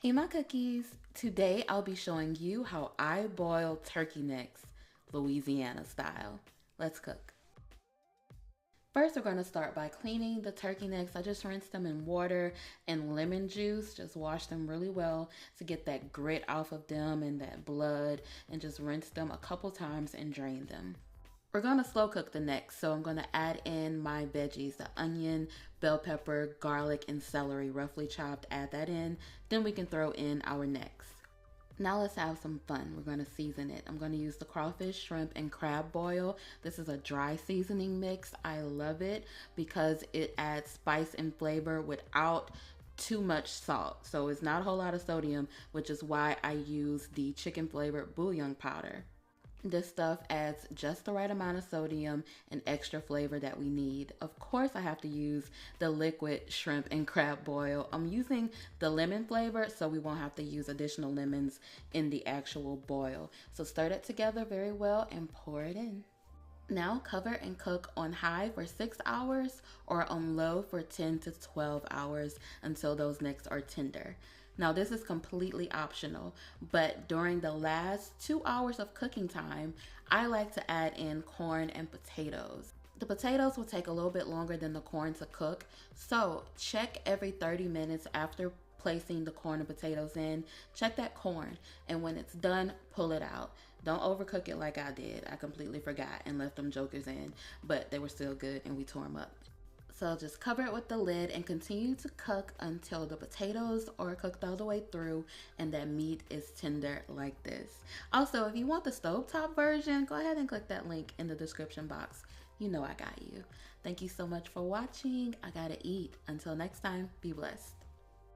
Hey my cookies! Today I'll be showing you how I boil turkey necks, Louisiana style. Let's cook. First we're going to start by cleaning the turkey necks. I just rinsed them in water and lemon juice. Just wash them really well to get that grit off of them and that blood, and just rinse them a couple times and drain them. We're gonna slow cook the necks, so I'm gonna add in my veggies, the onion, bell pepper, garlic, and celery, roughly chopped, add that in. Then we can throw in our necks. Now let's have some fun. We're gonna season it. I'm gonna use the crawfish, shrimp, and crab boil. This is a dry seasoning mix. I love it because it adds spice and flavor without too much salt. So it's not a whole lot of sodium, which is why I use the chicken flavored bouillon powder. This stuff adds just the right amount of sodium and extra flavor that we need. Of course, I have to use the liquid shrimp and crab boil. I'm using the lemon flavor so we won't have to use additional lemons in the actual boil. So stir it together very well and pour it in. Now cover and cook on high for 6 hours or on low for 10 to 12 hours until those necks are tender. Now this is completely optional, but during the last 2 hours of cooking time, I like to add in corn and potatoes. The potatoes will take a little bit longer than the corn to cook, so check every 30 minutes after placing the corn and potatoes in. Check that corn, and when it's done, pull it out. Don't overcook it like I did. I completely forgot and left them jokers in, but they were still good and we tore them up. So just cover it with the lid and continue to cook until the potatoes are cooked all the way through and that meat is tender like this. Also, if you want the stovetop version, go ahead and click that link in the description box. You know I got you. Thank you so much for watching. I gotta eat. Until next time, be blessed.